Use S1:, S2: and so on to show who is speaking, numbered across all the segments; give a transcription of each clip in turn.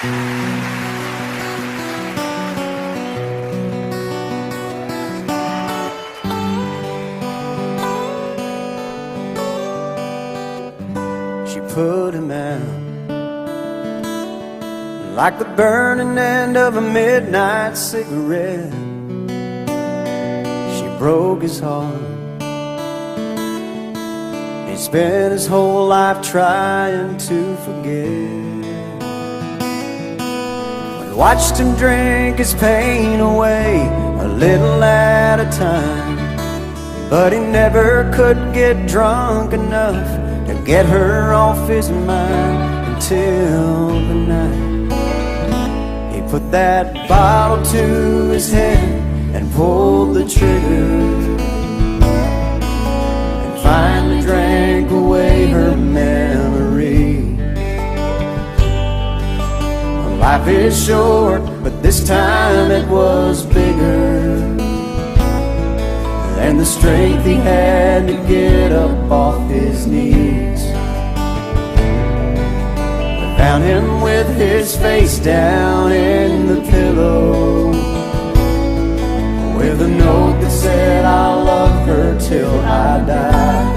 S1: She put him out like the burning end of a midnight cigarette. She broke his heart. He spent his whole life trying to forget, but watched him drink his pain away a little at a time. But he never could get drunk enough to get her off his mind until the night he put that bottle to his head and pulled the trigger, and finally drank away her memory. Life is short, but this time it was bigger than the strength he had to get up off his knees. I found him with his face down in the pillow, with a note that said, "I'll love her till I die."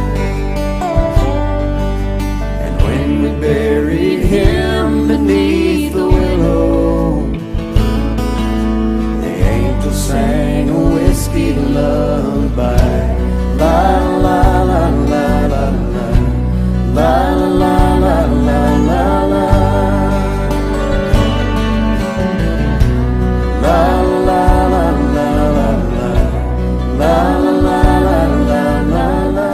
S1: And when we buried him beneath the willow, the angels sang a whiskey lullaby. La la la la la la, la la la la la la, la la la la la la, la la la la la la.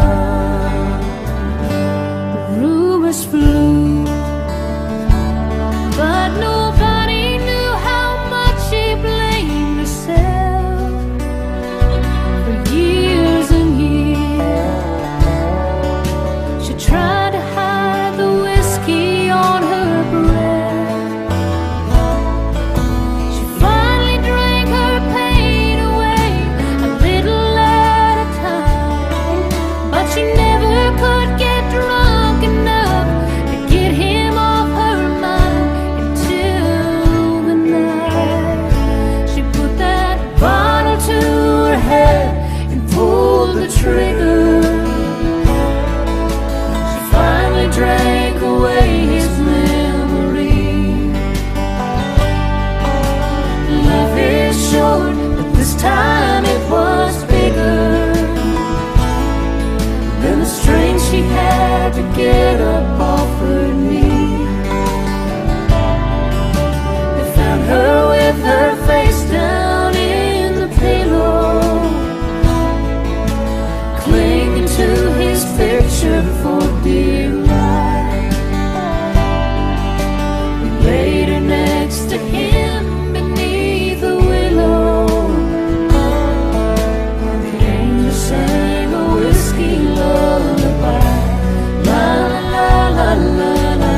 S2: The rumors flew, but nobody knew how much she blamed herself. For years and years, she tried to hide the whiskey on her breath. She finally drank her pain away a little at a time, but she never could get drunk enough to get him off her mind until the night she put that bottle to her head and pulled the trigger. She finally drank away his memory. Life is short, but this time it was bigger than the strength she had to get up off her knees. They found her with her face down in the pillow, clinging to his picture for dear life. We laid her next to him beneath the willow, and the angels sang a whiskey lullaby. La la la la la la,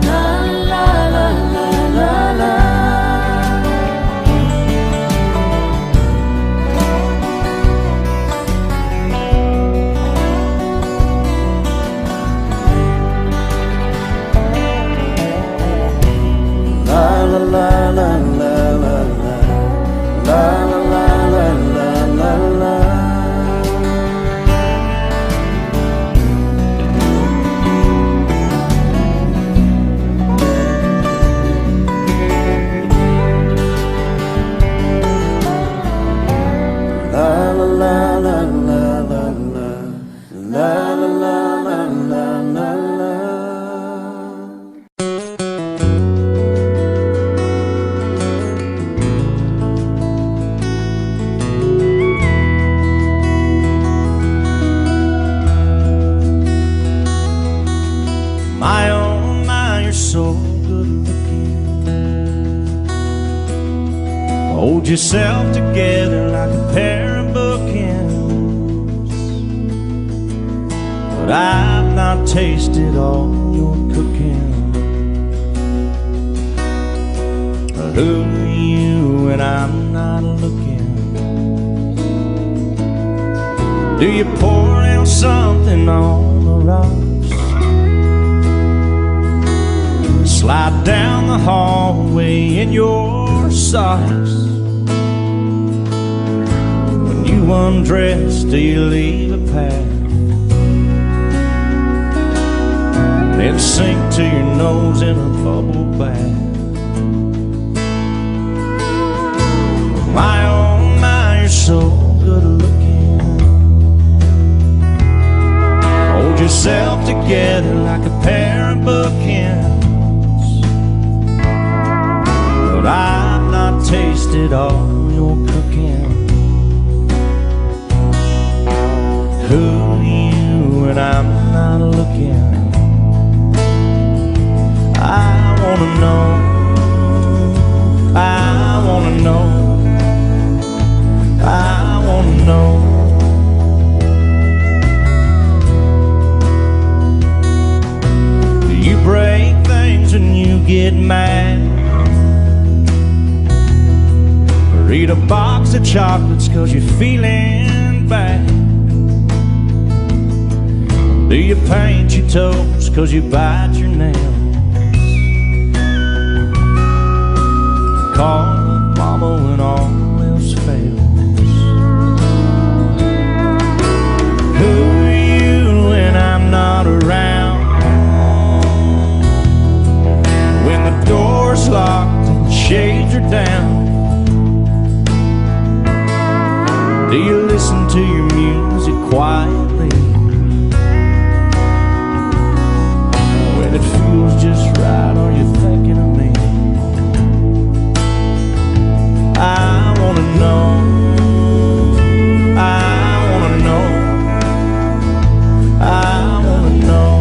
S2: la la la la la la. La la la la la la la, la la la la la la la. La la la la la la la, la la la la la la la.
S1: My oh my, you're so good looking. Hold yourself together like a pair of bookends. But I've not tasted all your cooking. Who are you when I'm not looking? Do you pour out something on the rocks?
S3: slide down the hallway in your socks. When you undress, do you leave a path? Then sink to your nose in a bubble bath. My oh my, you're so good looking. Hold yourself together like a pair of bookends. But I've not tasted all your cooking. Who are you when I'm not looking? I wanna know, I wanna know, I wanna know. Do you break things when you get mad? Or eat a box of chocolates 'cause you're feeling bad? Do you paint your toes 'cause you bite your nails? Call up mama when all else fails. Who are you when I'm not around? When the door's locked and the shades are down, do you listen to your music quietly? When it feels just right, are you thinking of me? I wanna know, I wanna know, I wanna know.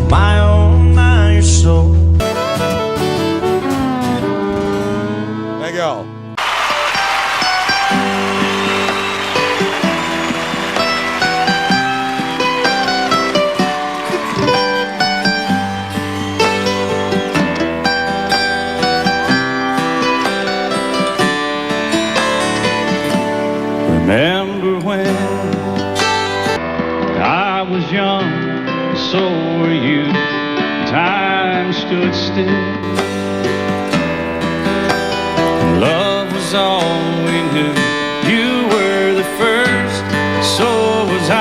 S3: My oh my, you're so.
S4: Thank y'all.
S3: Remember when I was young, so were you. Time stood still. Love was all we knew. You were the first, so was I.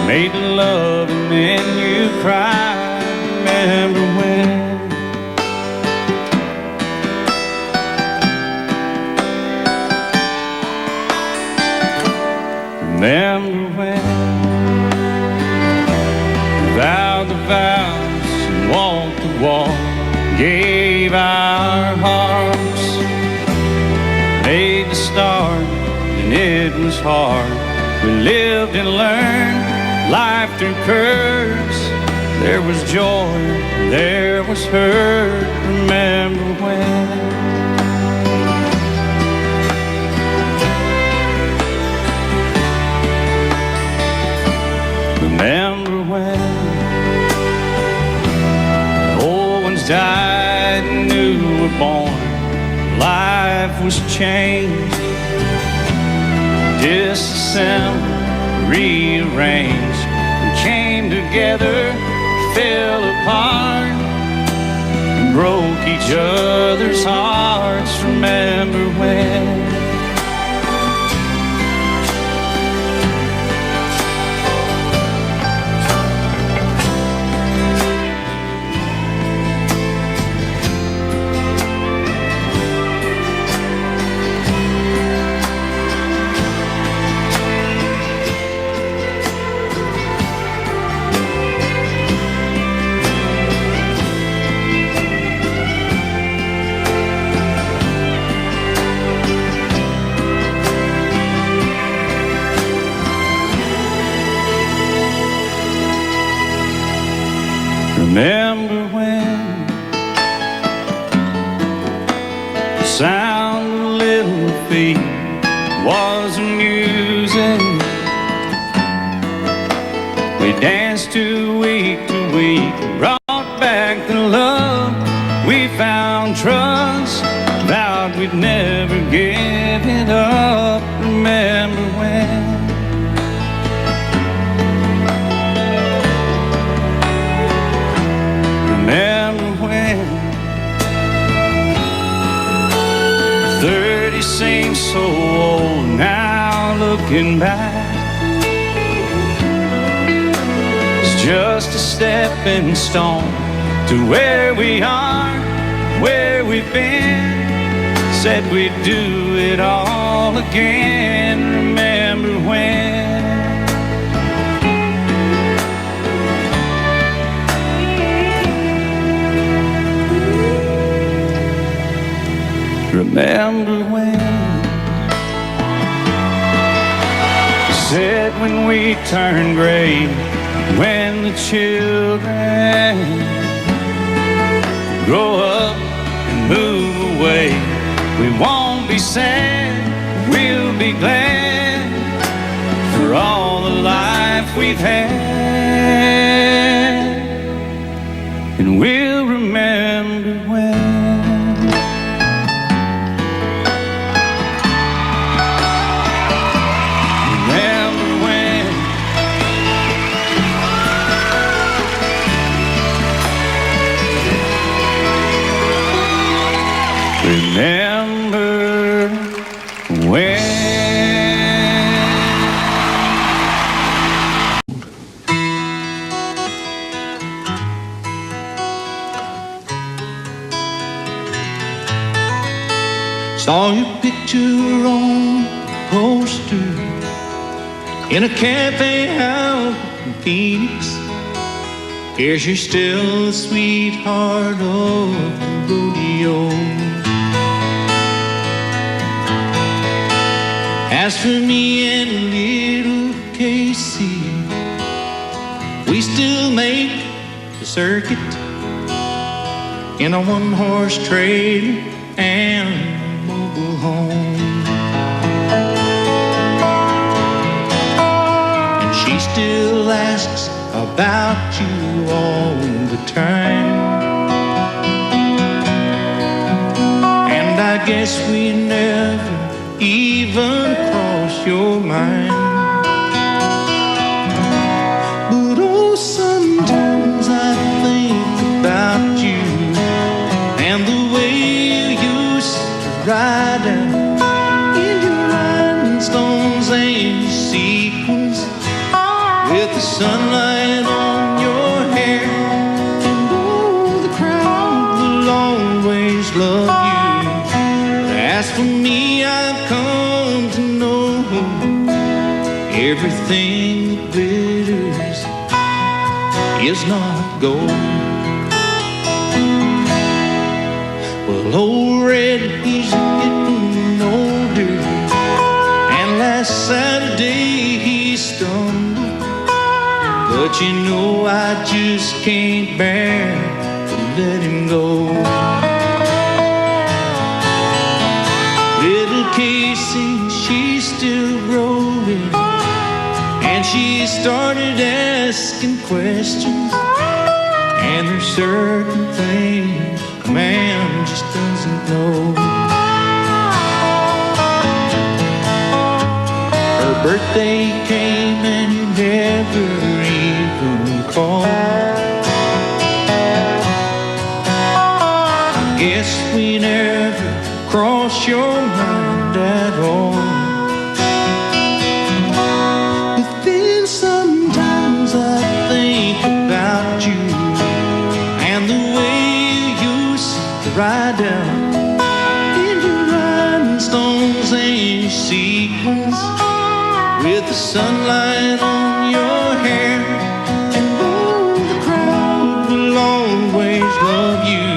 S3: Made love and then you cried. Remember when? Remember when we vowed the vows and walked the walk, gave our hearts, made the start, and it was hard. We lived and learned life through curves. There was joy, there was hurt. Remember when? Remember when the old ones died and new were born? Life was changed, disassembled, rearranged. We came together, fell apart, and broke each other's hearts. Remember when? Remember when the sound of little feet was music? We danced to week, brought back the love. We found trust, vowed we'd never give it up. Remember when? looking back is just a stepping stone to where we are, where we've been. Said we'd do it all again. Remember when? Remember when? Said when we turn gray, when the children grow up and move away, we won't be sad, we'll be glad for all the life we've had. And we'll remember when. Remember when?
S5: Saw your picture on a poster in a cafe out in Phoenix. Guess you're still the sweetheart of the rodeo. As for me and little Casey, we still make the circuit in a one-horse trailer and a mobile home. And she still asks about you all the time. And I guess we never even cross your mind. But oh, sometimes I think about you and the way you used to ride out in your rhinestones and sequins with the sunlight on your hair. And oh, the crowd will always love you. But as for me, I've come to know everything that glitters is not gold. Well, old Red, he's getting older, and last Saturday he stumbled. But you know I just can't bear to let him go. Little Casey, she's still growing, and she started asking questions. And there's certain things a man just doesn't know. Her birthday came and you never even called. I guess we never crossed your mind at all. But then sometimes I think about you and the way you used to ride down in your rhinestones and sequins with the sunlight on your hair. And oh, the crowd will always love you.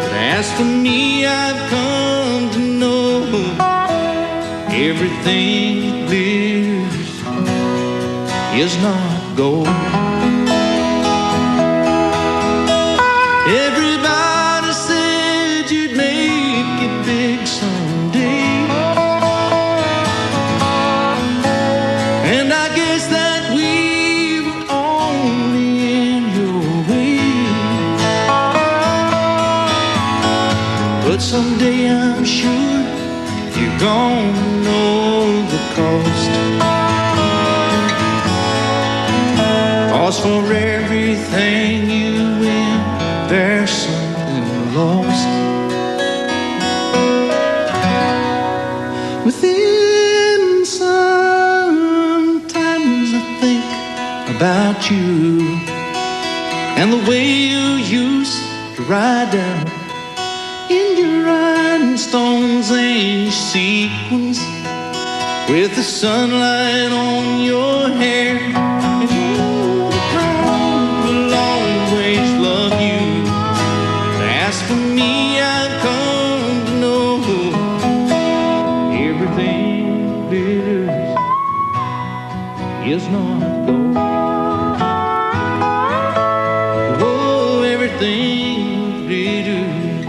S5: But as for me, I've come to know everything that glitters is not gold. Everybody said you'd make it big someday, and I guess that we were only in your way. But someday I'm sure you're gonna know the cost. 'Cause for everything you win, there's something lost. Within inside about you and the way you used to ride down in your rhinestones and your sequins with the sunlight on your hair. And you, the crowd will always love you. As for me, I've come to know everything glitters is not gold. Oh, everything glitters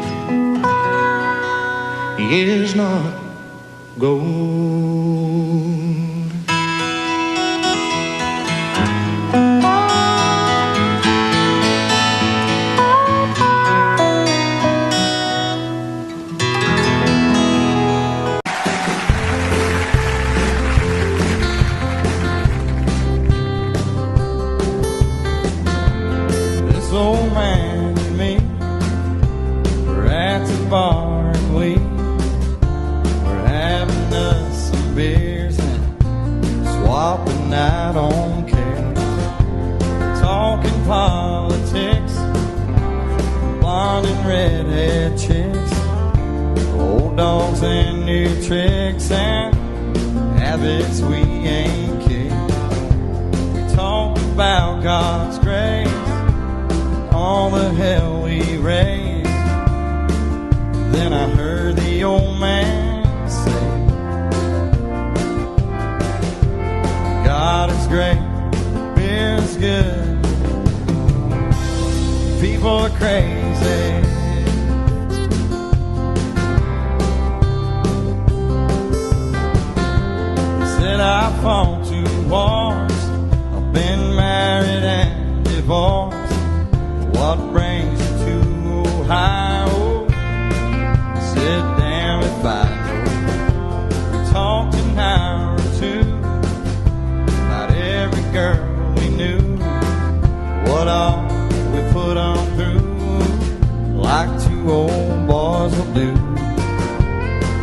S5: is not gold.
S3: Old man and me were at the bar and we were having us some beers and swapping out on cash, talking politics, blonde and redhead chicks, old dogs and new tricks and habits we ain't kicked. We talked about God's grace, all the hell we raised. Then I heard the old man say, God is great, beer is good, people are crazy. He said I fought 2 wars, I've been married and divorced. What brings you to Ohio? Said, damn if I know. We talked an hour or 2 about every girl we knew, what all we put on through, like 2 old boys will do.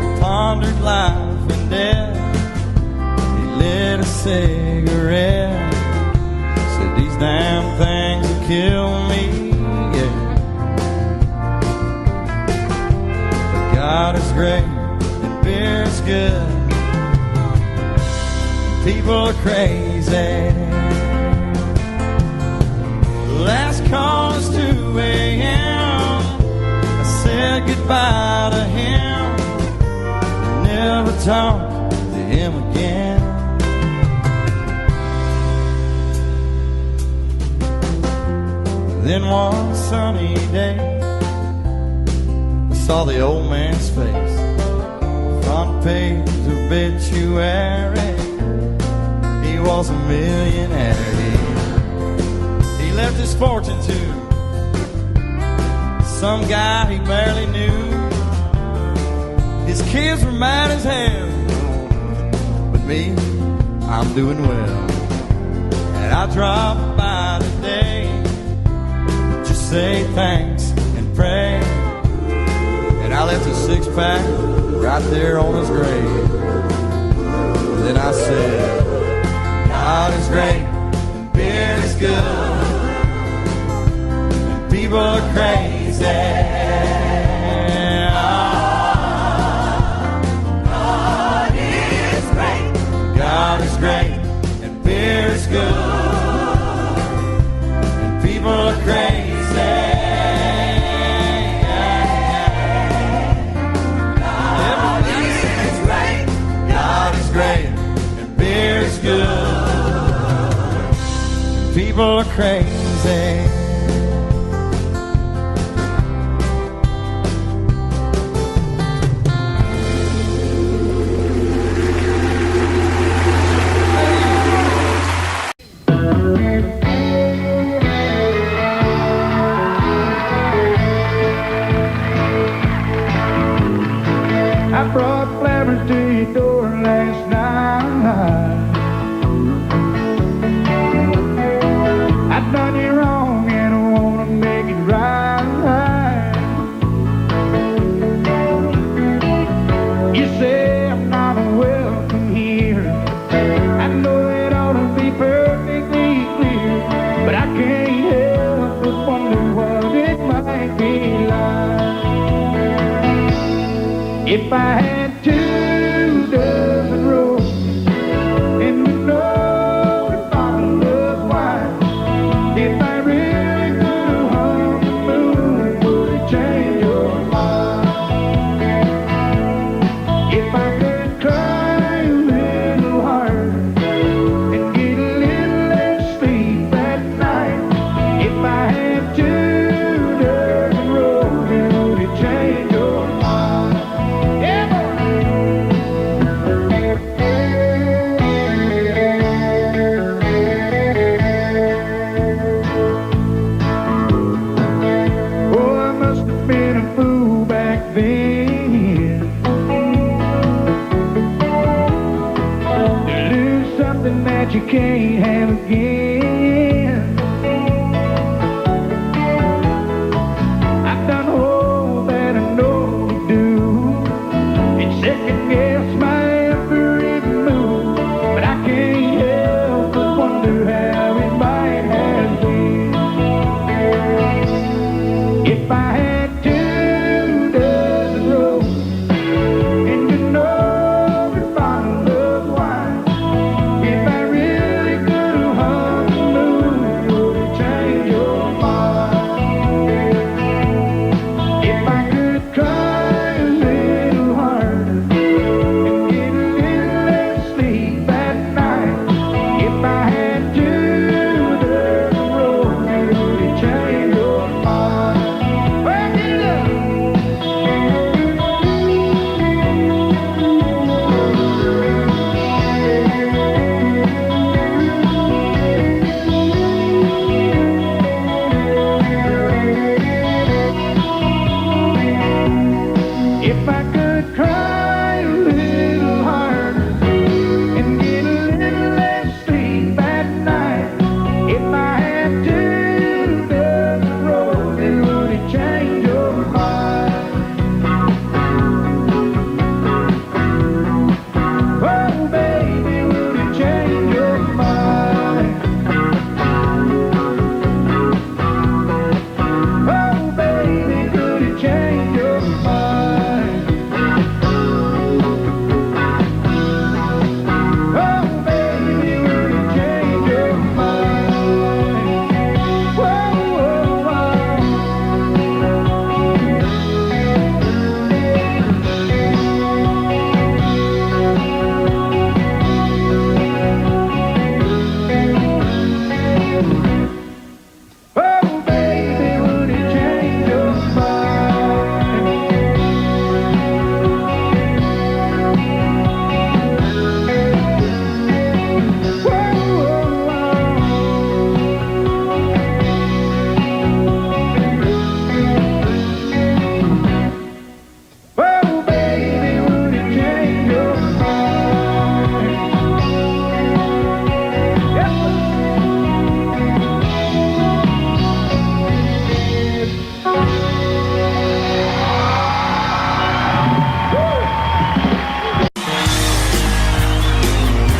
S3: We pondered life and death. He lit a cigarette. Said, these damn things will kill me. God is great and beer is good. People are crazy. Last call is 2 a.m. I said goodbye to him and never talked to him again. Then one sunny day saw the old man's face, front page obituary. He was a millionaire. He left his fortune to some guy he barely knew. His kids were mad as hell, but me, I'm doing well. And I dropped by today, just say thanks and pray. And I left a 6-pack right there on his grave. And then I said, God is great, and beer is good, and people are crazy. God is great. God is great, and beer is good, and people are crazy. Great and beer is good. People are crazy.
S6: I brought flowers to your door last night. I've done you wrong and I wanna make it right. You say I'm not welcome here. I know it ought to be perfectly clear. If I had 2 dozen roses and you know a bottle of wine, if I really could hum the moon, would it change your mind? If I could cry a little harder and get a little less sleep at night, if I had 2 dozen roses, would it change your mind? Yeah, boy. Oh, I must have been a fool back then to lose something that you can't have again. I've done all that I know to do and second guess my every move, but I can't help but wonder how it might have been if I had 2 dozen roses and you know a bottle of wine. If I really could hum the moon, would it change your mind? If I could cry a little harder and get a little less sleep at night, if I had 2 dozen roses, would it change your mind? Well, get it up. If I could cry a little harder and get a little less sleep at night, if I had 2 dozen roses, would it change your mind? Oh, baby, would it change your mind? Oh, baby, could it change your mind? Oh, baby, would it change your mind? Whoa, whoa, oh, baby, would it change your mind? Oh, baby, would it change your mind?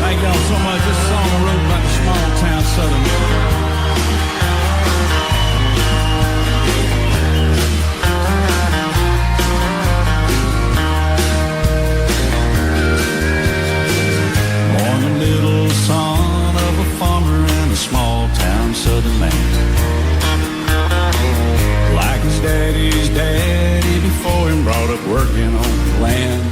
S3: Thank y'all so much. This song I wrote about the small town southern. Born the little son of a farmer in a small town southern man. Like his daddy's daddy before him, brought up working on the land.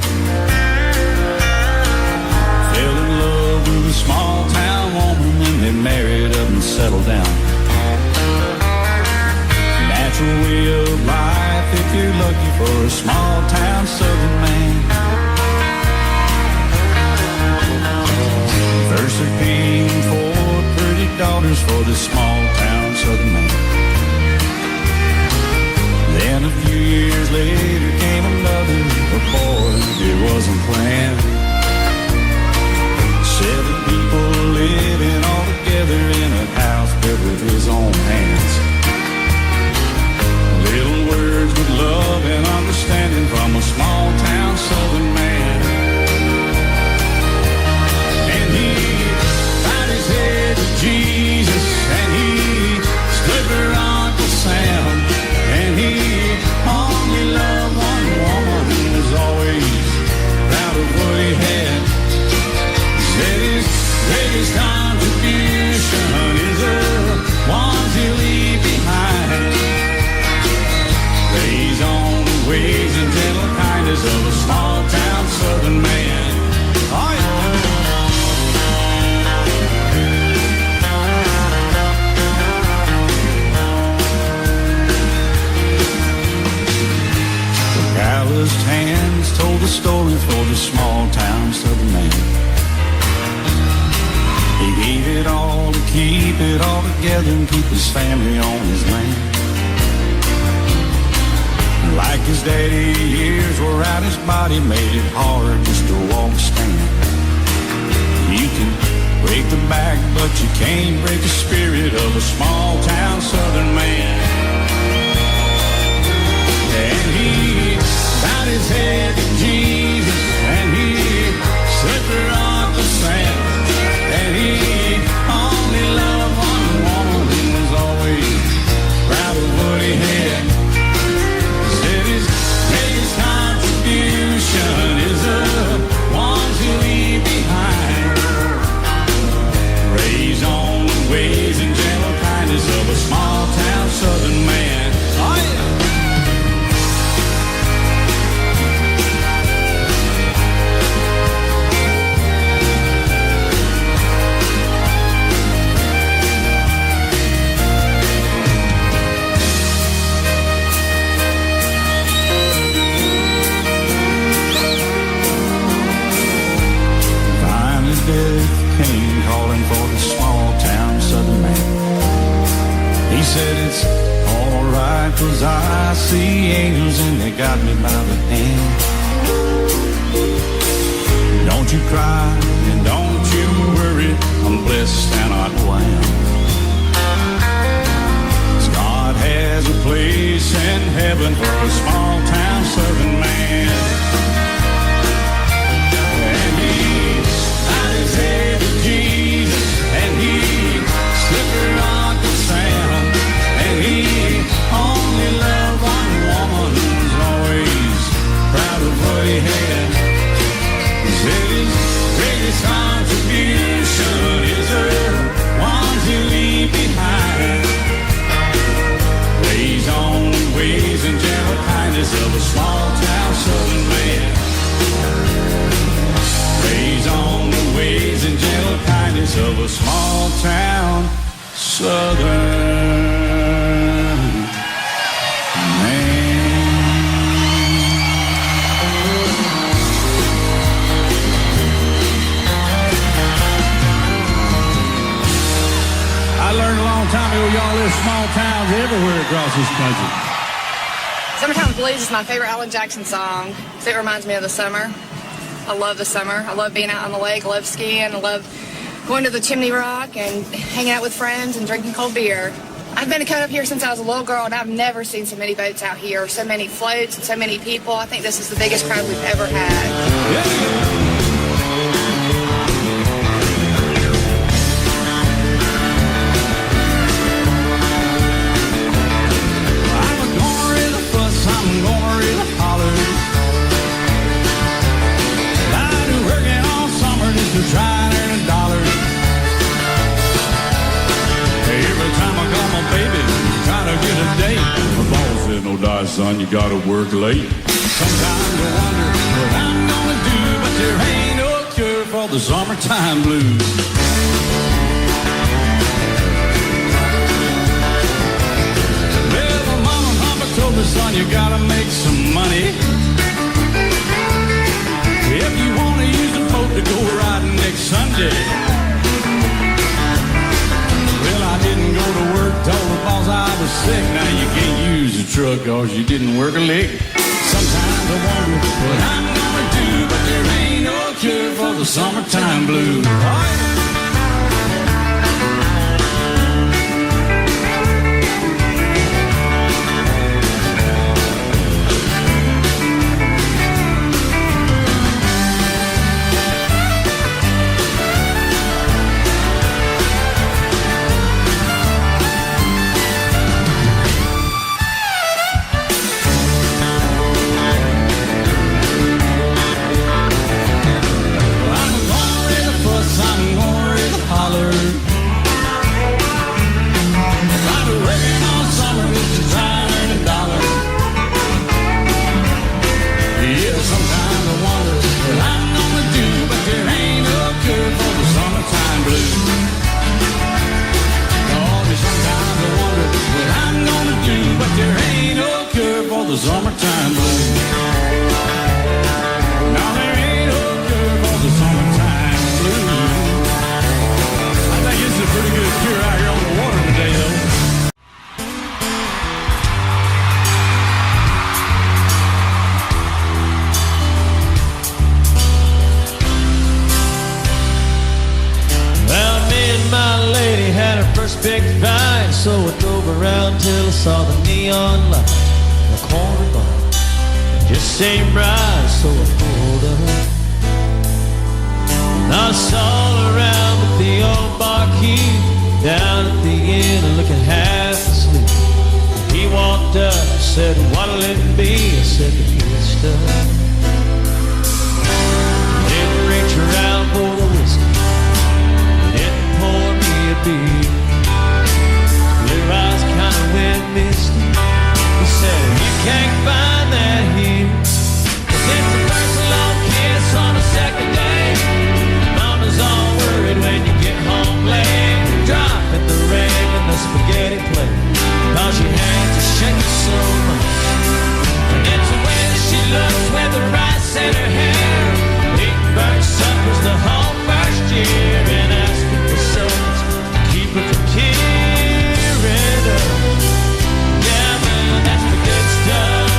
S3: Fell in love with a small town woman and they married up and settled down. Natural way of life if you're lucky for a small town southern man. First they're paying for pretty daughters for this small town southern man. Then a few years later came another, but boy, it wasn't planned. 7 people living all together in a house built with his own hands. Little words with love and understanding from a small town southern man. And he bowed his head to Jesus, and he stood for Uncle Sam, and he only loved one woman, was always it all together and keep his family on his land. Like his daddy, years wore out his body, made it hard just to walk, stand. You can break the back, but you can't break the spirit of a small town southern man. And he bowed his head to Jesus, and he slipped on the sand. And he only loved one woman who was always proud of what he had. Said his greatest contribution is the ones he'll leave behind. Raised on the ways and gentle kindness of a small town southern man. Oh yeah. Came calling for the small town southern man. He said it's alright, 'cause I see angels and they got me by the hand. Don't you cry and don't you worry, I'm blessed and I'm wound. 'Cause God has a place in heaven for a small town southern man. And he bowed his head to Jesus, and he slipped her on the sand. And he only loved one woman who was always proud of what he had. He said his greatest contribution is the ones he leave behind. Raised on the ways and gentle kindness of a small town southern man. Raised on the ways and gentle kindness of a small town southern man. I learned a long time ago, y'all, there's small towns everywhere across this country.
S7: Summertime Blues is my favorite Alan Jackson song. It reminds me of the summer. I love the summer. I love being out on the lake. I love skiing. I love going to the Chimney Rock and hanging out with friends and drinking cold beer. I've been to cut up here since I was a little girl, and I've never seen so many boats out here, so many floats, and so many people. I think this is the biggest crowd we've ever had.
S3: I'm gonna really fuss, I'm gonna really holler. I've been working all summer just to try and earn a dollar. Every time I call my baby, try to get a date, my boss said, "No die, son, you gotta work late." Sometimes I wonder what I'm gonna do, but there ain't no cure for the summertime blues. Well, my mama and papa told me, "Son, you gotta make some money. If you wanna use a boat to go riding next Sunday." Well, I didn't go to work, told the boss I was sick. Now you can't use the truck 'cause you didn't work a lick. Sometimes I wonder what I'm gonna do, but there ain't no cure for the summertime blues. I'm gonna
S5: first big fight, so I drove around till I saw the neon light in the corner bar. It just seemed right, so I pulled up. And I saw all around with the old barkeep down at the inn, looking half asleep. He walked up and said, "What'll it be?" I said, "The good stuff." He didn't reach around for the whiskey, he didn't pour me a beer. Blue eyes kinda went misty. He said, "You can't find that here. It's the first long kiss on the second day. Mama's all worried when you get home late. Dropping the ring in the spaghetti plate, 'cause your hands are shaking so much. And it's the way that she looks with the rice in her hair. Eating burnt suppers the whole first year, and asking for souls to keep her from tearing up. Yeah, man, that's the good stuff."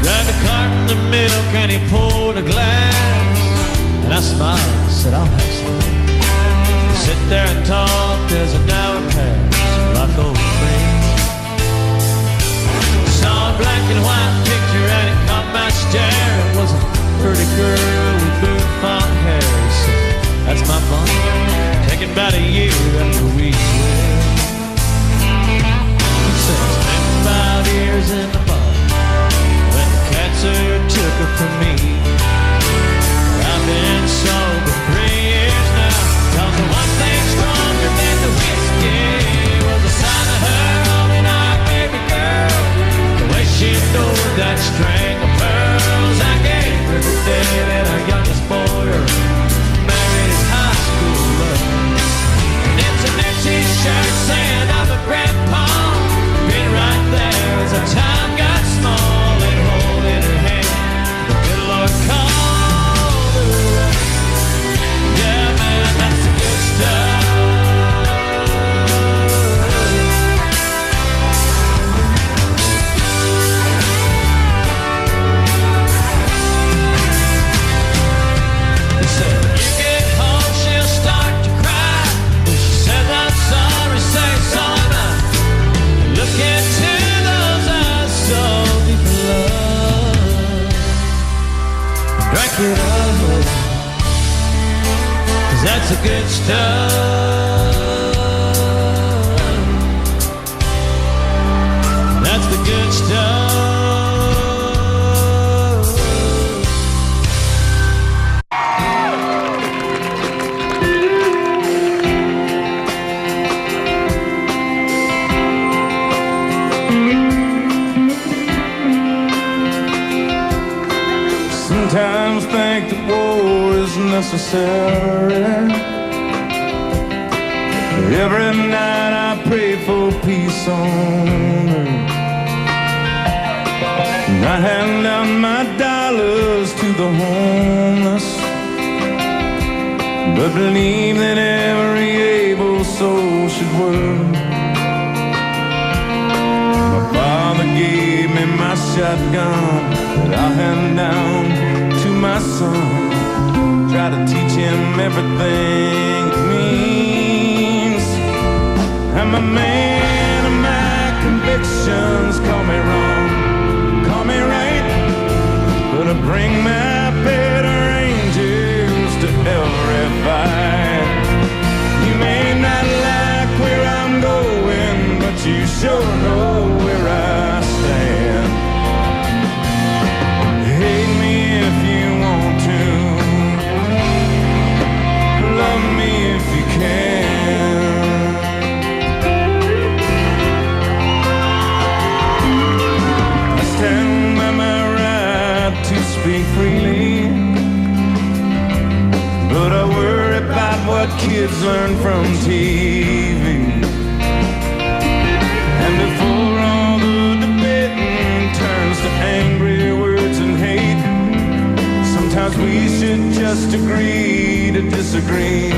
S5: Grabbed a carton of milk and he poured a glass, and I smiled and said, "I'll have some." Sit there and talk as an hour passed, like old friends. Saw a black and white picture and it caught my stare. It was a pretty girl with bouffant hair. He said, "That's my mom, taken about a year after we wed." He said, "I spent 5 years in the bar when the cancer took her from me. I've been sober 3 years now, 'cause the one thing stronger than the whiskey was the sight of her holding our baby girl. The way she adored that string of pearls I gave her the day that our youngest boy married his high school love. And it's a new t-shirt saying I'm a grandpa. Been right there as our time got small, and holding her hand, the good Lord called her up. Yeah, man, that's the good stuff. He said, "When you get home, she'll start to cry. When she says I'm sorry, say so am I. Look into those eyes so deep in love. Drink it up, 'cause that's the good stuff. That's the good stuff."
S6: Sometimes think that war is necessary. Every night I pray for peace on earth. And I hand out my dollars to the homeless, but believe that every able soul should work. My father gave me my shotgun that I hand down to my son. Try to teach him everything it means. I'm a man of my convictions. Call me wrong, call me right, but I bring my better angels to every fight. You may not like where I'm going, but you sure know where I stand. Hate me if you want to, love me if you can. I stand by my right to speak freely, but I worry about what kids learn from TV. And before all the debating turns to angry words and hate, sometimes we should just agree to disagree.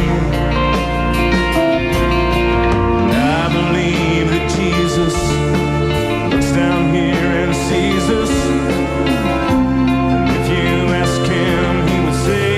S6: I believe that Jesus looks down here and sees us. And if you ask him, he would say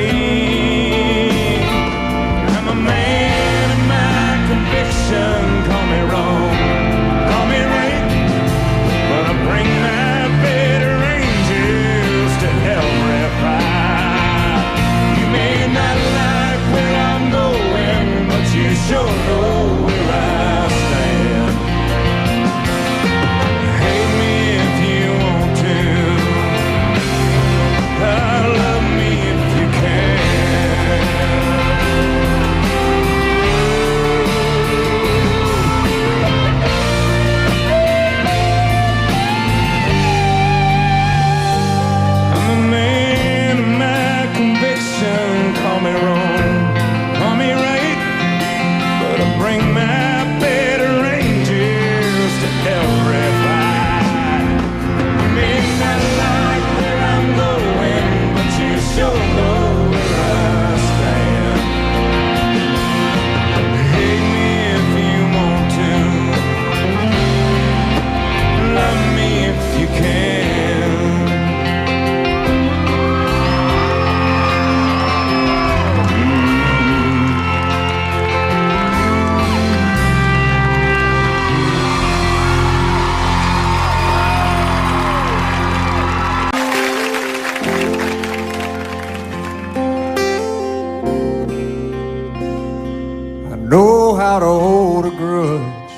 S1: how to hold a grudge.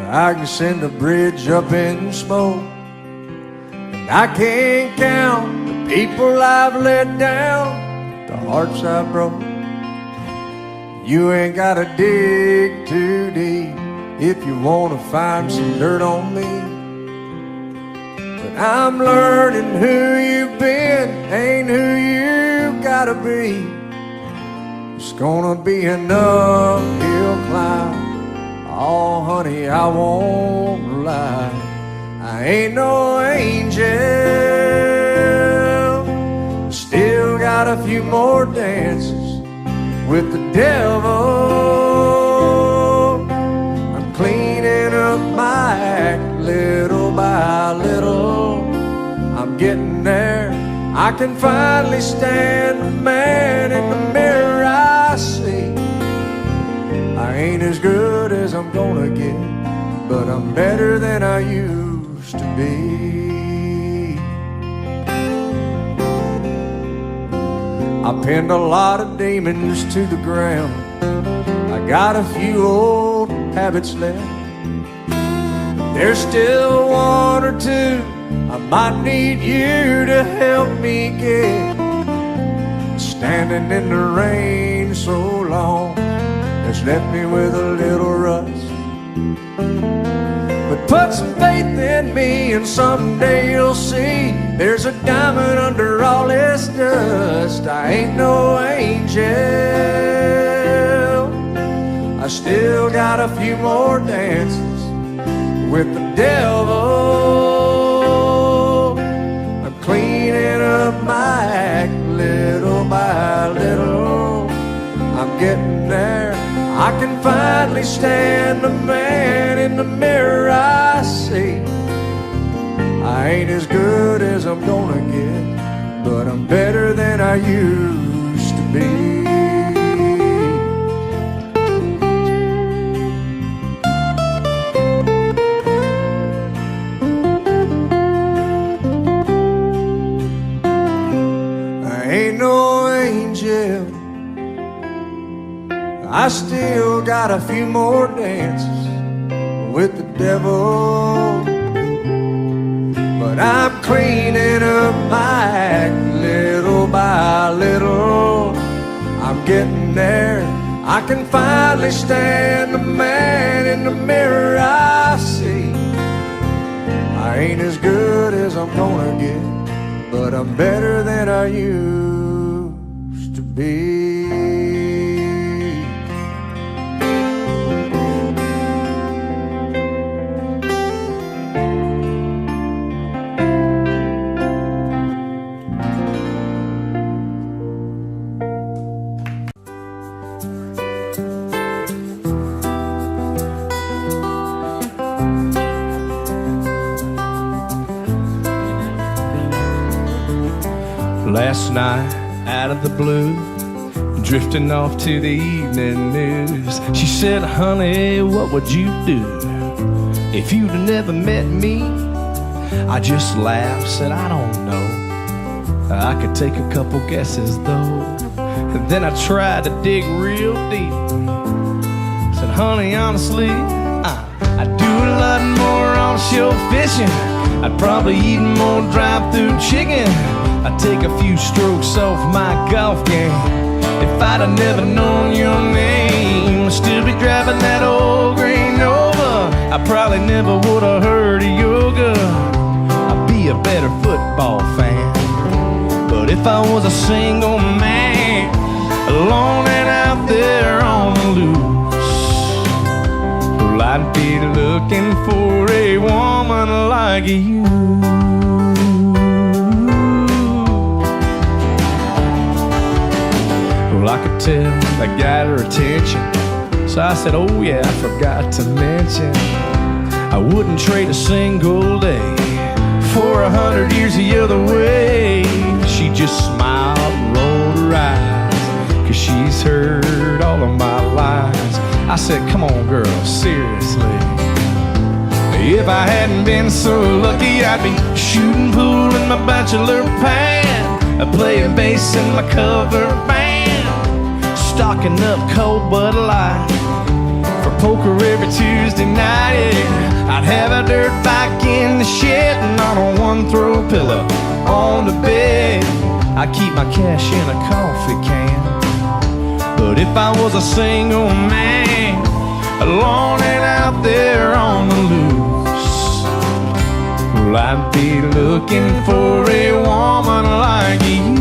S1: I can send a bridge up in smoke. And I can't count the people I've let down, the hearts I broke. You ain't gotta dig too deep if you wanna find some dirt on me. But I'm learning who you've been ain't who you gotta be. It's gonna be an uphill climb. Oh, honey, I won't lie. I ain't no angel. Still got a few more dances with the devil. I'm cleaning up my act little by little. I'm getting there. I can finally stand the man in the mirror I see. I ain't as good as I'm gonna get, but I'm better than I used to be. I pinned a lot of demons to the ground. I got a few old habits left. There's still one or two I might need you to help me get. Standing in the rain so long has left me with a little rust. But put some faith in me and someday you'll see there's a diamond under all this dust. I ain't no angel. I still got a few more dances with the devil. I'm cleaning up my act little by little. I'm getting there. I can finally stand the man in the mirror I see. I ain't as good as I'm gonna get, but I'm better than I used to be. I still got a few more dances with the devil, but I'm cleaning up my act little by little. I'm getting there. I can finally stand the man in the mirror I see. I ain't as good as I'm gonna get, but I'm better than I used to be.
S8: Last night, out of the blue, drifting off to the evening news, she said, honey, what would you do if you'd never met me? I just laughed, said, I don't know. I could take a couple guesses though. And then I tried to dig real deep. Said, honey, honestly, I'd do a lot more offshore fishing. I'd probably eat more drive-through chicken. I'd take a few strokes off my golf game. If I'd have never known your name, I'd still be driving that old gray Nova. I probably never would have heard of yoga. I'd be a better football fan. But if I was a single man, alone and out there on the loose, well, I'd be looking for a woman like you. Well, I could tell that got her attention, so I said, oh yeah, I forgot to mention, I wouldn't trade a single day for 100 years the other way. She just smiled and rolled her eyes, 'cause she's heard all of my lies. I said, come on girl, seriously, if I hadn't been so lucky, I'd be shooting pool in my bachelor pad, playing bass in my cover band, stocking up cold Bud Light, poker every Tuesday night. Yeah. I'd have a dirt bike in the shed and on a one-throw pillow on the bed. I'd keep my cash in a coffee can. But if I was a single man, alone and out there on the loose, well, I'd be looking for a woman like you.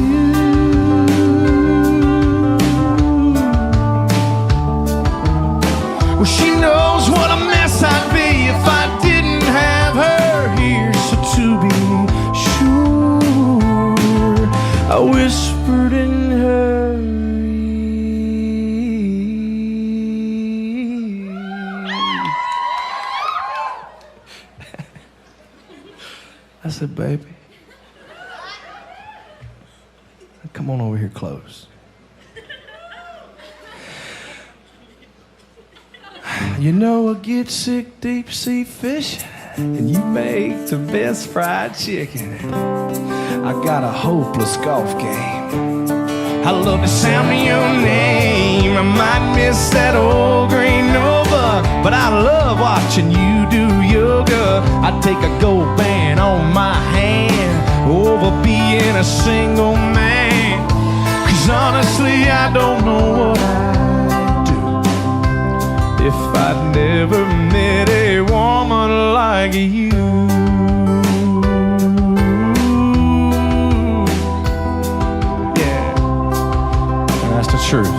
S8: Well, she knows what a mess I'd be if I didn't have her here. So to be sure, I whispered in her ear. I said, baby, come on over here close. You know I get sick deep sea fishing, and you make the best fried chicken. I got a hopeless golf game. I love the sound of your name. I might miss that old green Nova, but I love watching you do yoga. I take a gold band on my hand over being a single man. 'Cause honestly I don't know what I'd do if I'd never met a woman like you. Yeah, and that's the truth.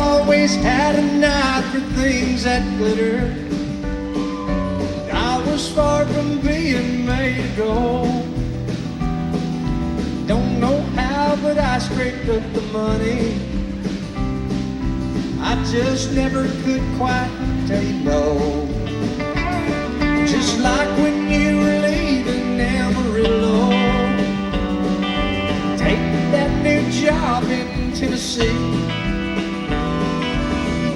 S5: Always had an eye for things that glitter. I was far from being made of gold. Don't know how, but I scraped up the money. I just never could quite tell you no. Just like when you were leaving Amarillo, take that new job in Tennessee.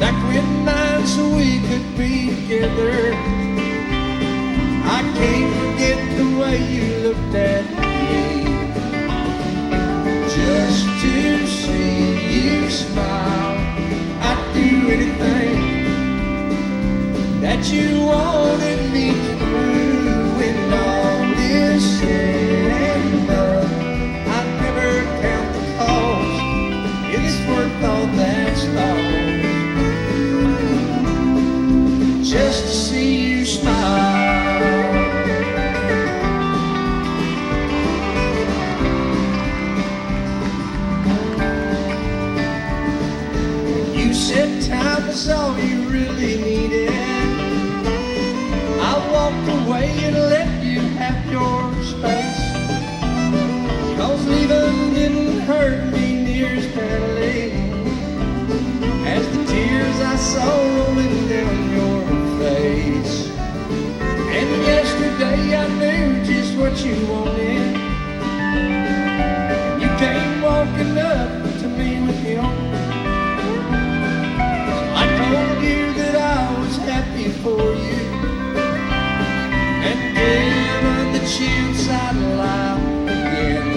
S5: Like we'd mind so we could be together. I can't forget the way you looked at me. Just to see you smile, I'd do anything that you wanted me to do. When all is said and done, I'd never count the cost. It's worth all that's lost just to see you smile. You said time was all you really needed. I walked away and let you have your space, 'cause leaving didn't hurt me near as badly as the tears I saw rolling down your face. And yesterday I knew just what you wanted. You came walking up to me with him. I told you that I was happy for you, and given the chance I'd lie again,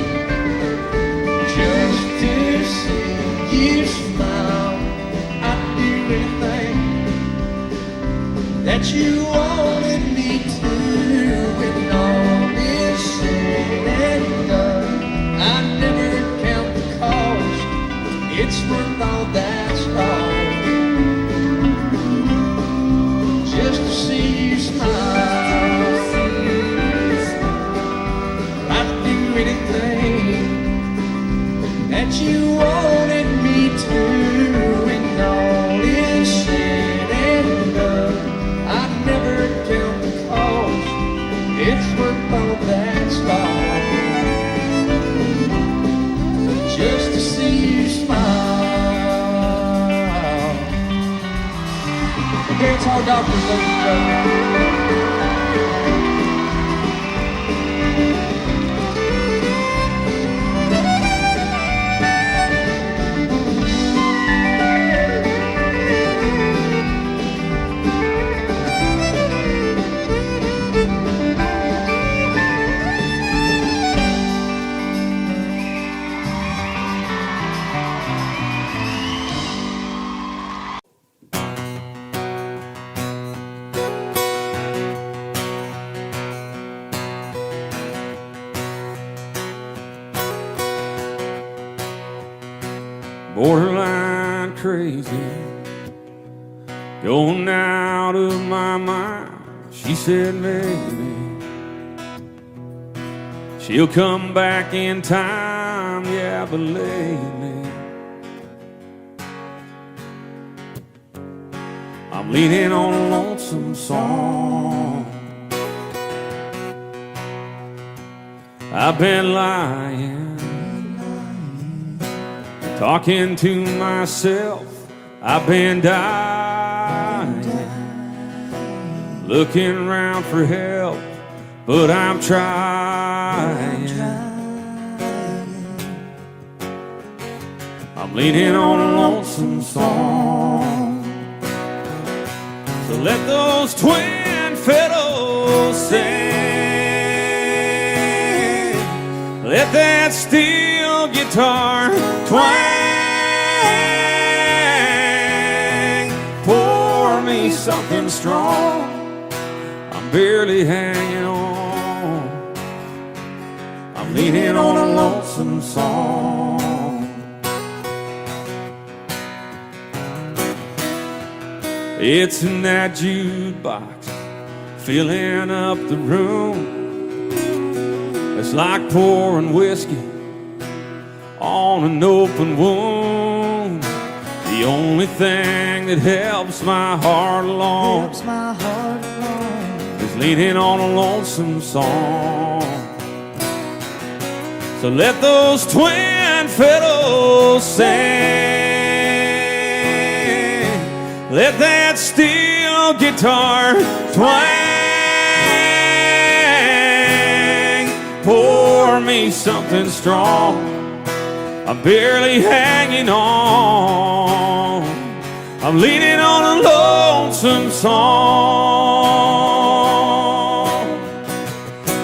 S5: just to see you smile. I'd do anything that you wanted me to. When all is said and done, I never count the cost. It's worth all that's lost just to see you smile. I'd do anything that you wanted me to. When all is said and done, I'd never count the cost. It's worth all that's lost just to see you smile. Okay, it's our doctors, ladies and gentlemen.
S3: borderline crazy, going out of my mind. She said maybe she'll come back in time, yeah, but lately I'm leaning on a lonesome song. I've been lying, talking to myself. I've been dying, looking around for help, but I'm trying. I'm leaning on a lonesome song. So let those twin fiddles sing, let that steel guitar twang, pour me something strong. I'm barely hanging on. I'm leaning on a lonesome song. It's in that jukebox, filling up the room. It's like pouring whiskey on an open wound. The only thing that helps my heart along is leaning on a lonesome song. So let those twin fiddles sing, let that steel guitar twang, pour me something strong. I'm barely hanging on. I'm leaning on a lonesome song.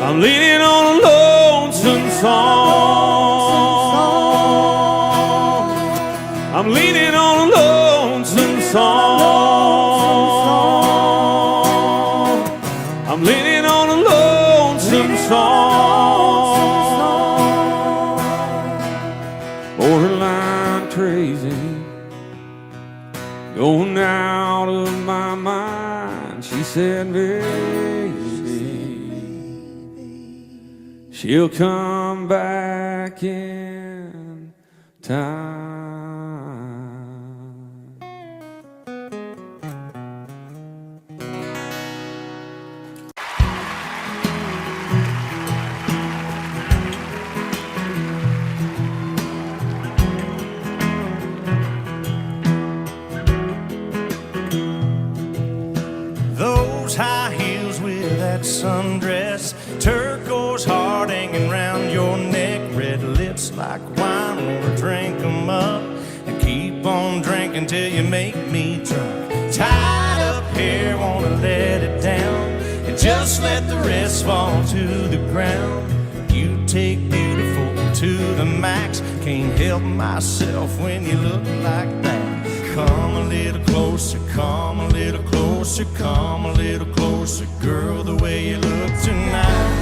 S3: I'm leaning on a lonesome song. I'm leaning on a lonesome song. I'm leaning on a lonesome song. Borderline crazy, going out of my mind. She said maybe she'll come back in time.
S5: Those high heels with that sundress, turquoise heart hanging round your neck, red lips like wine, wanna drink 'em up and keep on drinking till you make me drunk. Tied up hair, wanna let it down and just let the rest fall to the ground. You take beautiful to the max, can't help myself when you look like that. Come a little closer, come a little closer, come a little closer, girl, the way you look tonight.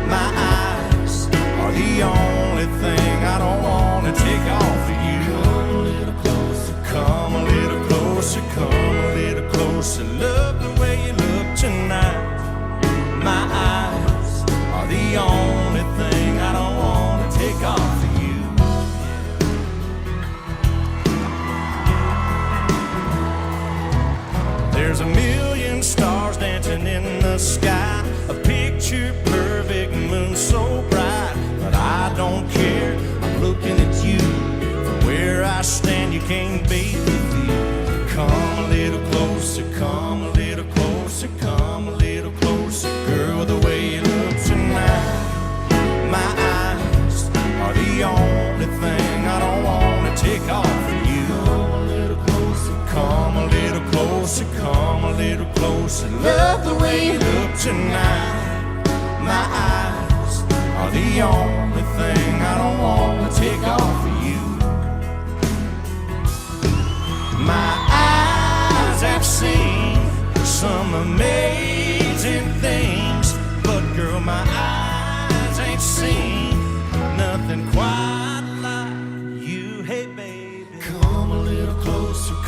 S5: My eyes are the only thing I don't want to take off of you. Come a little closer, come a little closer, come a little closer, love the way you look tonight. My eyes are the only thing I don't want to take off of you. There's a million stars dancing in the sky, a picture perfect moon so bright, but I don't care, I'm looking at you. From where I stand you can't beat the view. Come a little closer, come a little closer, come a little closer, girl, the way you look tonight. My eyes are the only thing I don't want to take off of you. Come a little closer, come a little closer, come a little closer, love the way you look tonight. My eyes are the only thing I don't want to take off of you. My eyes have seen some amazing things, but girl, my eyes ain't seen nothing quite like you. Hey baby,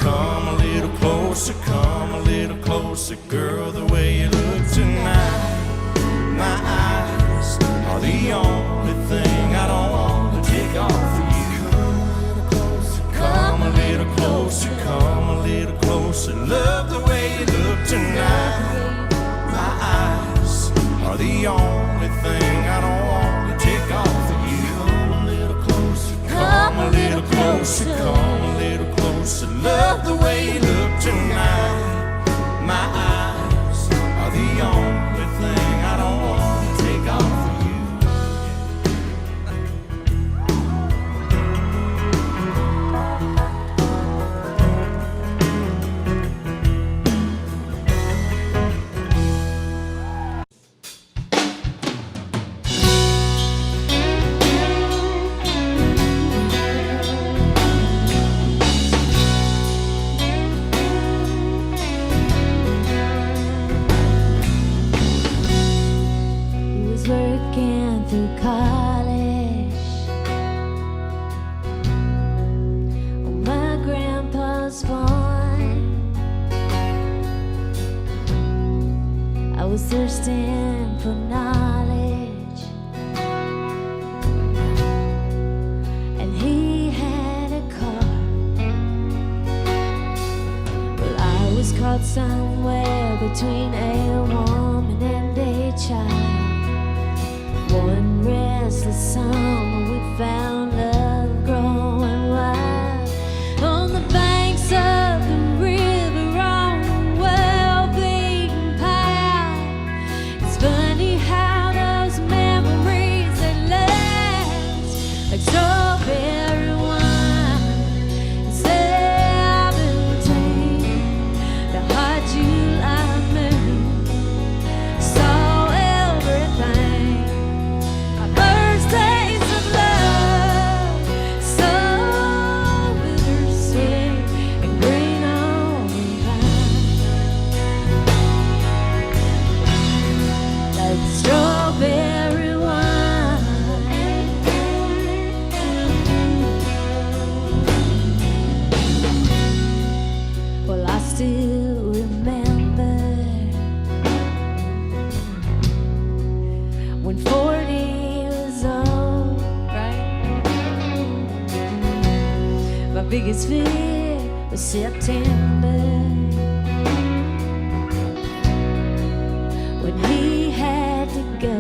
S3: come a little closer, come a little closer, girl, the way you look tonight. My eyes are the only thing I don't want to take off of you. Come a little closer, come a little closer, love the way you look tonight. My eyes are the only thing I don't want to take off of you. Come a little closer, come a little closer, come a little closer, love the way you look tonight. My eyes are the only thing I don't want to take off of you.
S2: He was working through college when my grandpa's born. I was thirsting for knowledge, and he had a car. Well, I was caught somewhere between a woman and a child. One restless summer we found love growing wild on the banks of the river on a well-beaten path. It's funny how those memories they last like strawberry wine. And 17, the hot July moon saw everything. My first taste of love, so bittersweet and green on the vine, like strawberry wine. Well, I still remember when 40 was old, right? My biggest fear was September, when he had to go.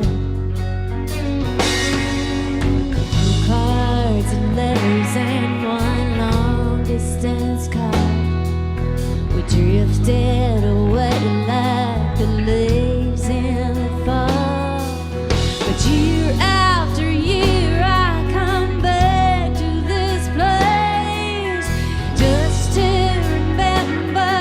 S2: Cards and letters and one long distance call. We drifted away like the leaves in the fall. But year after year I come back to this place just to remember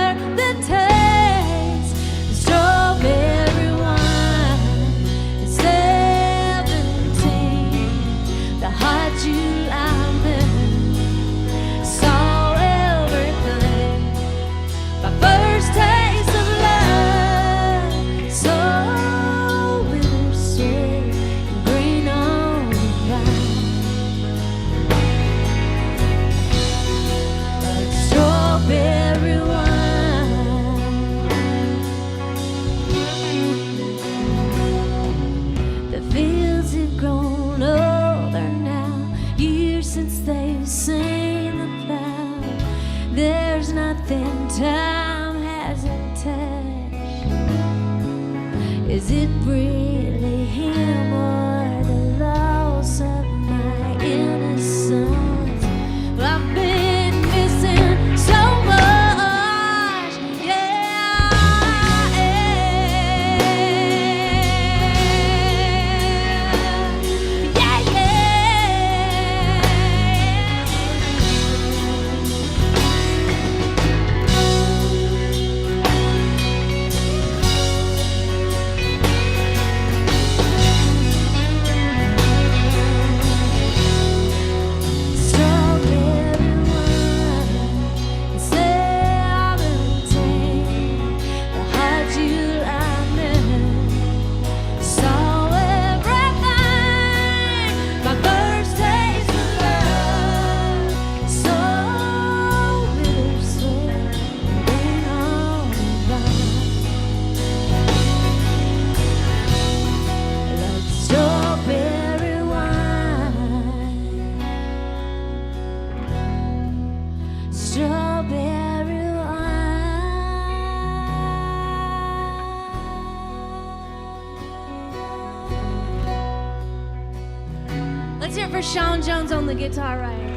S2: Let's hear it for Sean Jones on the guitar right here.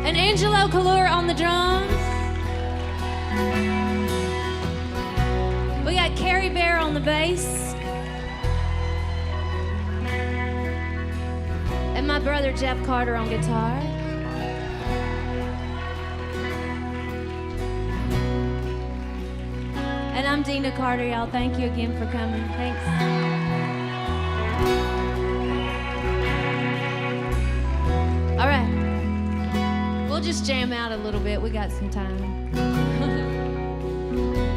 S2: And Angelo Kalur on the drums. We got Carrie Bear on the bass. And my brother Jeff Carter on guitar. And I'm Dina Carter, y'all. Thank you again for coming. Thanks. All right. We'll just jam out a little bit. We got some time.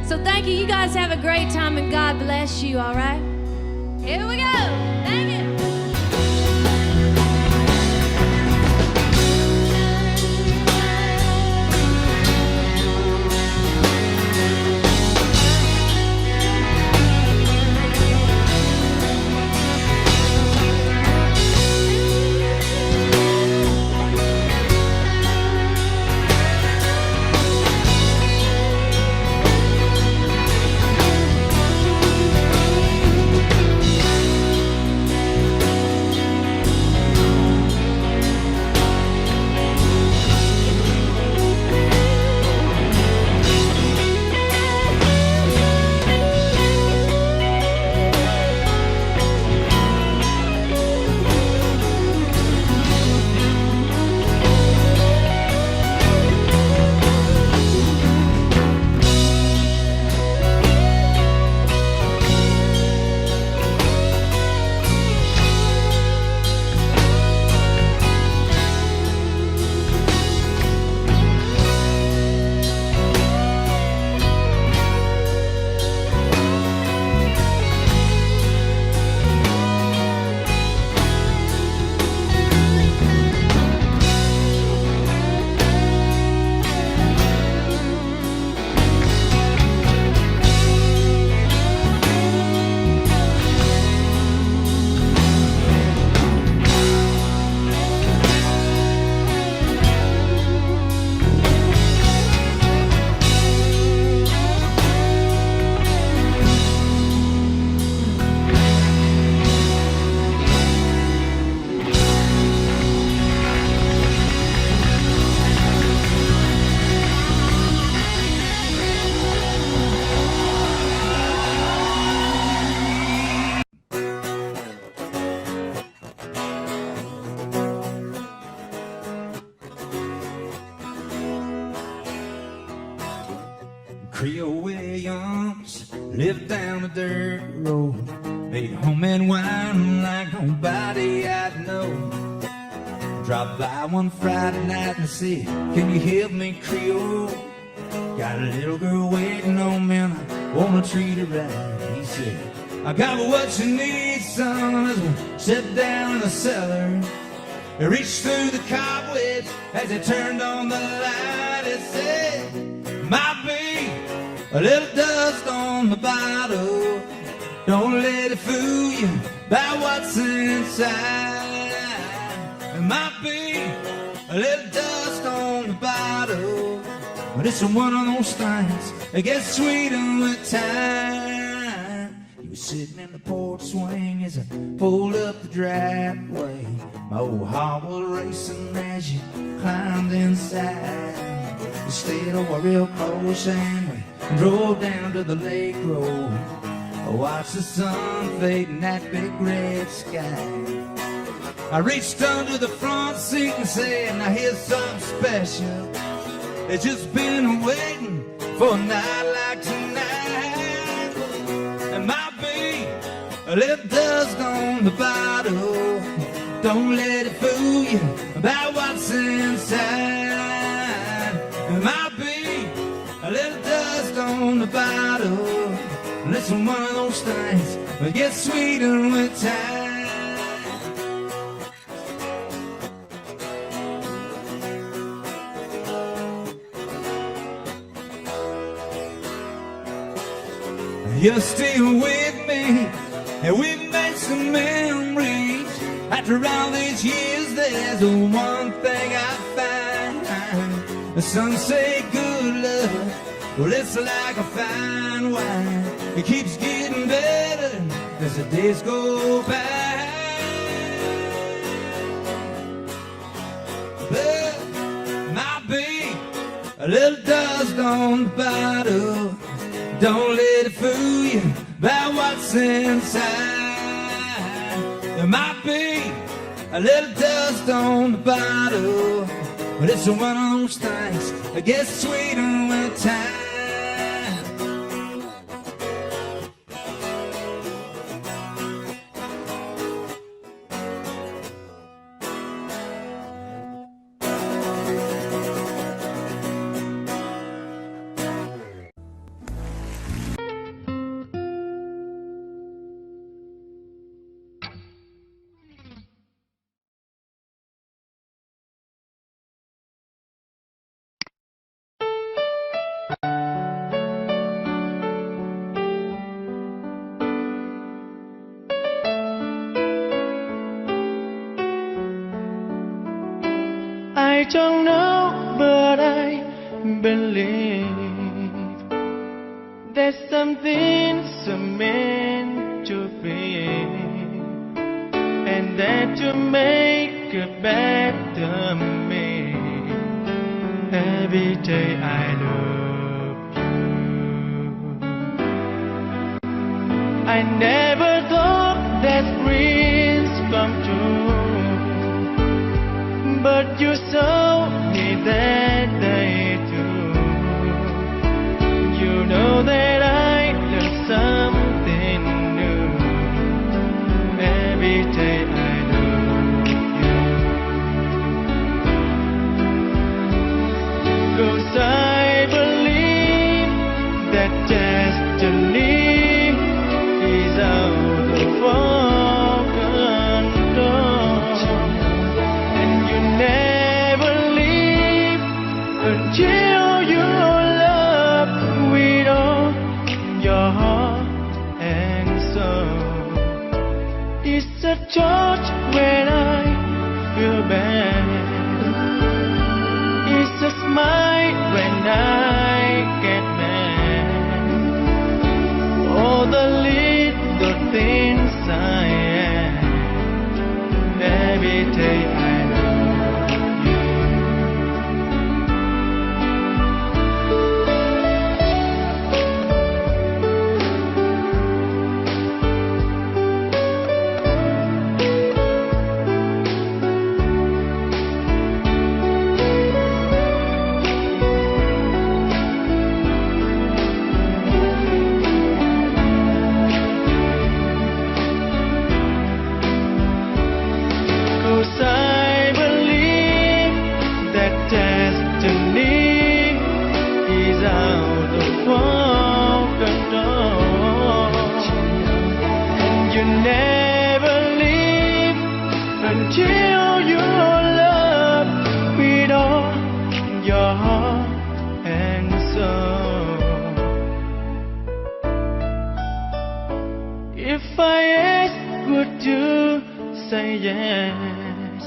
S2: So thank you. You guys have a great time and God bless you, all right? Here we go. Thank you.
S5: Creole Williams lived down a dirt road, made homemade wine like nobody I know. Dropped by one Friday night and said, "Can you help me, Creole? Got a little girl waiting on me and I wanna treat her right." He said, "I got what you need, son." As we sat down in the cellar, he reached through the cobwebs as he turned on the light. He said, "Might be a little dust on the bottle. Don't let it fool you by what's inside. It might be a little dust on the bottle, but it's one of those things that gets sweeter with time." He was sitting in the porch swing as I pulled up the driveway. My old heart was racing as you climbed inside. We stayed over real close and we drove down to the lake road. I watched the sun fade in that big red sky. I reached under the front seat and said, "Now here's something special. It's just been waiting for a night like tonight. It might be a little dust on the bottle. Don't let it fool you about what's inside. It might be a little dust on the bottle. Listen, one of those things that gets sweeter with time." You're still with me, and we've made some memories. After all these years, there's one thing I find. Some say good love, well, it's like a fine wine. It keeps getting better as the
S9: days go by. But my babe, a little dust on the bottle. Don't let it fool you by what's inside. There might be a little dust on the bottle, but it's one of those things that gets sweeter with time.
S5: I don't know, but I believe there's something so meant to be, and that to make a better me. Every day I love you. I never thought that dreams come true, but you saw me that day too. You know that I learned something new. Every day I love you. 'Cause I believe that destiny is out of our control. Never leave until you love with all your heart and soul. It's a touch when I feel bad. It's a smile when I get mad. All the little things I am. Every day I until you love with all your heart and soul. If I ask, would you say yes?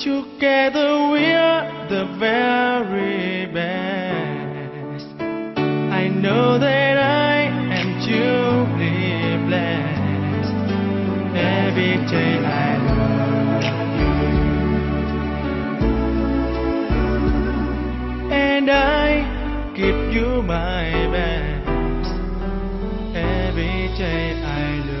S5: Together we're the very best. I know that I am truly blessed. Every day I love you, and I give you my best. Every day I love you.